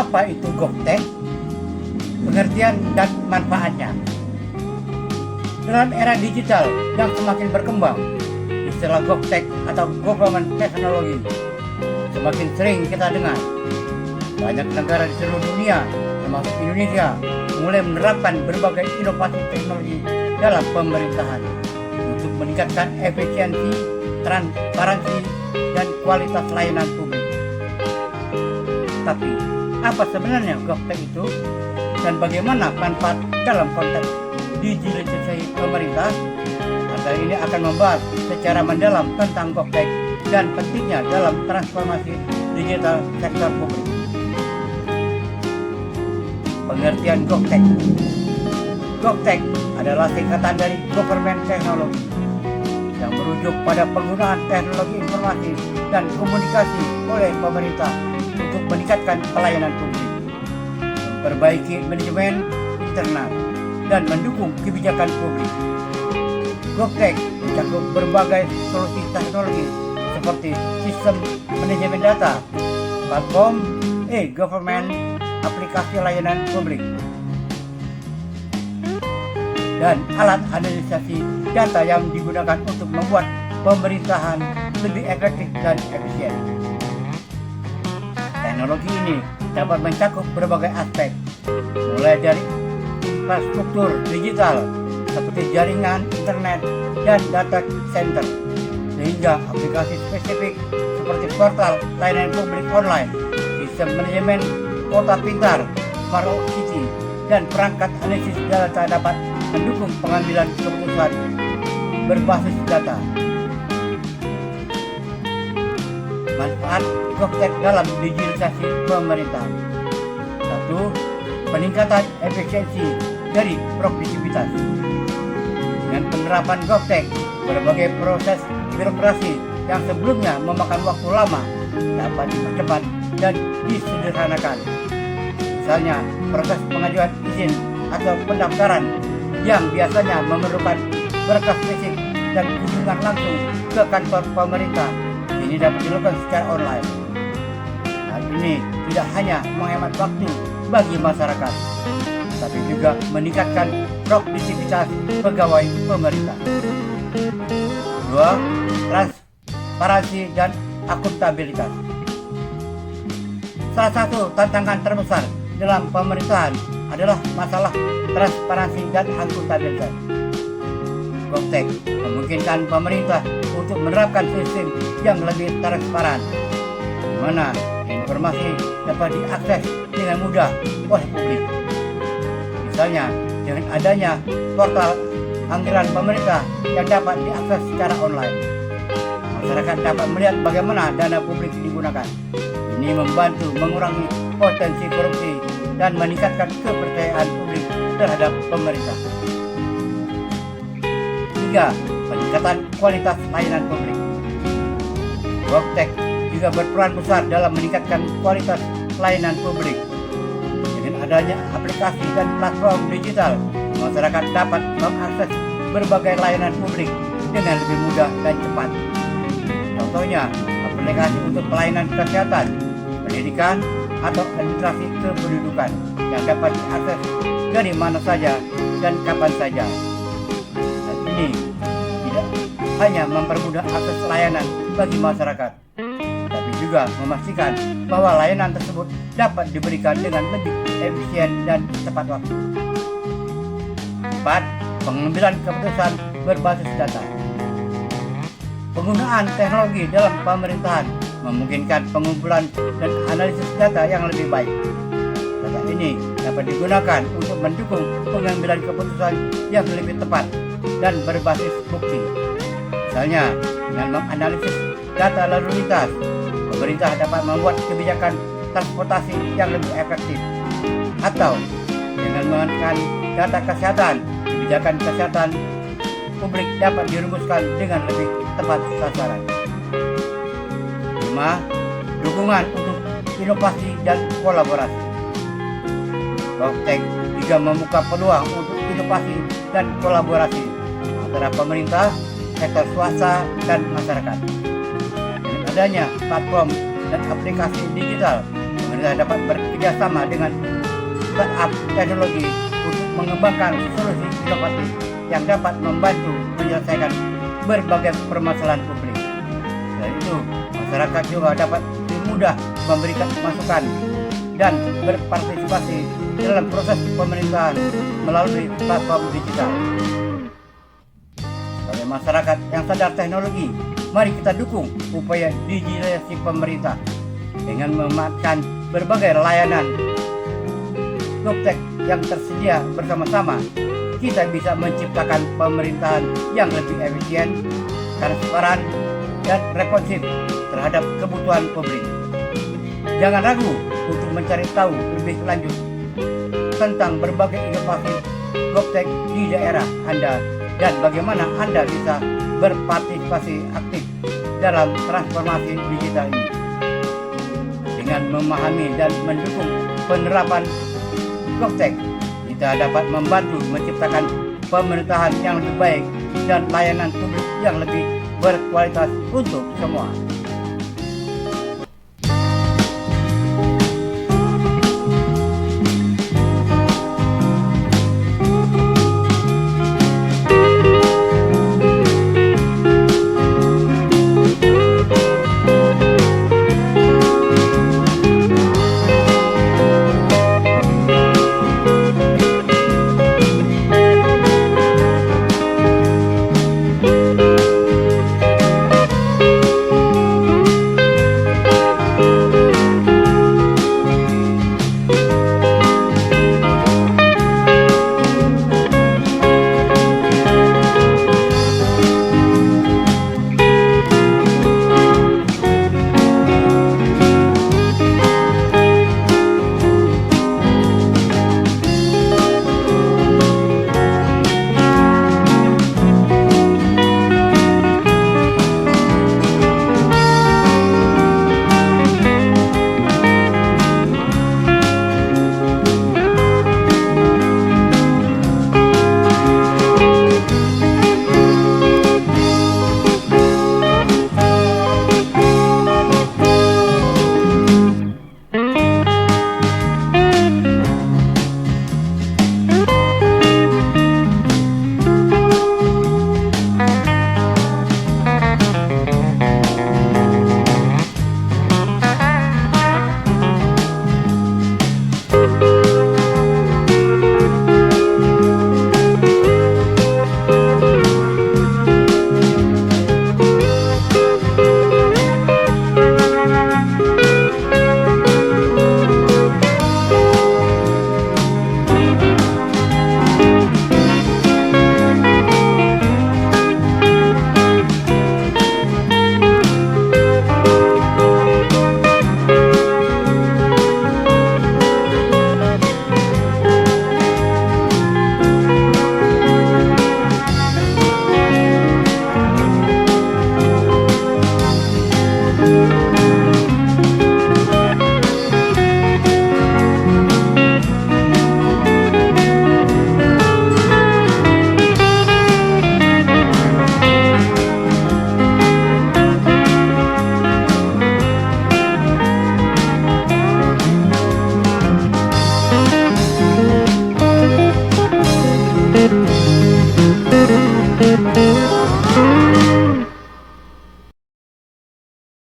Apa itu GovTech? Pengertian dan manfaatnya. Dalam era digital yang semakin berkembang, istilah GovTech atau Government Technology semakin sering kita dengar. Banyak negara di seluruh dunia, termasuk Indonesia, mulai menerapkan berbagai inovasi teknologi dalam pemerintahan untuk meningkatkan efisiensi, transparansi, dan kualitas layanan publik. Tapi, apa sebenarnya GovTech itu dan bagaimana manfaat dalam konteks digitalisasi pemerintah? Kali ini akan membahas secara mendalam tentang GovTech dan pentingnya dalam transformasi digital sektor publik. Pengertian GovTech. GovTech adalah singkatan dari Government Technology yang merujuk pada penggunaan teknologi informasi dan komunikasi oleh pemerintah untuk meningkatkan pelayanan publik, memperbaiki manajemen internal, dan mendukung kebijakan publik. GovTech mencakup berbagai solusi teknologi seperti sistem manajemen data, platform e-government, aplikasi layanan publik, dan alat analisasi data yang digunakan untuk membuat pemerintahan lebih efektif dan efisien. Teknologi ini dapat mencakup berbagai aspek, mulai dari infrastruktur digital seperti jaringan internet dan data center, sehingga aplikasi spesifik seperti portal layanan publik online, sistem manajemen kota pintar, smart city, dan perangkat analisis data dapat mendukung pengambilan keputusan berbasis data. Manfaat GovTech dalam digitalisasi pemerintahan. 1. Peningkatan efisiensi dari produktivitas. Dengan penerapan GovTech, berbagai proses birokrasi yang sebelumnya memakan waktu lama dapat dipercepat dan disederhanakan. Misalnya, proses pengajuan izin atau pendaftaran yang biasanya memerlukan berkas fisik dan kunjungan langsung ke kantor pemerintah ini dapat dilakukan secara online. Hal ini tidak hanya menghemat waktu bagi masyarakat, tapi juga meningkatkan produktivitas pegawai pemerintah. 2. Transparansi dan akuntabilitas. Salah satu tantangan terbesar dalam pemerintahan adalah masalah transparansi dan akuntabilitas. GovTech memungkinkan pemerintah untuk menerapkan sistem yang lebih transparan, di mana informasi dapat diakses dengan mudah oleh publik. Misalnya, dengan adanya portal anggaran pemerintah yang dapat diakses secara online, masyarakat dapat melihat bagaimana dana publik digunakan. Ini membantu mengurangi potensi korupsi dan meningkatkan kepercayaan publik terhadap pemerintah. 3. Peningkatan kualitas layanan publik. GovTech juga berperan besar dalam meningkatkan kualitas layanan publik. Dengan adanya aplikasi dan platform digital, masyarakat dapat mengakses berbagai layanan publik dengan lebih mudah dan cepat. Contohnya, aplikasi untuk pelayanan kesehatan, pendidikan, atau administrasi kependudukan yang dapat diakses dari mana saja dan kapan saja. Hal ini tidak hanya mempermudah akses layanan bagi masyarakat, tapi juga memastikan bahwa layanan tersebut dapat diberikan dengan lebih efisien dan tepat waktu. 4. Pengambilan keputusan berbasis data. Penggunaan teknologi dalam pemerintahan memungkinkan pengumpulan dan analisis data yang lebih baik. Data ini dapat digunakan untuk mendukung pengambilan keputusan yang lebih tepat dan berbasis bukti. Misalnya, dengan menganalisis data lalu lintas, pemerintah dapat membuat kebijakan transportasi yang lebih efektif. Atau, dengan menggunakan data kesehatan, kebijakan kesehatan publik dapat dirumuskan dengan lebih tepat sasaran. 5. Dukungan untuk inovasi dan kolaborasi. GovTech juga membuka peluang untuk inovasi dan kolaborasi antara pemerintah, sektor swasta, dan masyarakat. Dengan adanya platform dan aplikasi digital, pemerintah dapat bekerjasama dengan startup teknologi untuk mengembangkan solusi inovatif yang dapat membantu menyelesaikan berbagai permasalahan publik. Selain itu, masyarakat juga dapat lebih mudah memberikan masukan dan berpartisipasi dalam proses pemerintahan melalui platform digital. Sebagai masyarakat yang sadar teknologi, mari kita dukung upaya digitalisasi pemerintah dengan memanfaatkan berbagai layanan GovTech yang tersedia. Bersama-sama kita bisa menciptakan pemerintahan yang lebih efisien, transparan, dan responsif terhadap kebutuhan publik. Jangan ragu untuk mencari tahu lebih lanjut tentang berbagai inovasi GovTech di daerah Anda dan bagaimana Anda bisa berpartisipasi aktif dalam transformasi digital ini. Dengan memahami dan mendukung penerapan GovTech, kita dapat membantu menciptakan pemerintahan yang lebih baik dan layanan publik yang lebih berkualitas untuk semua.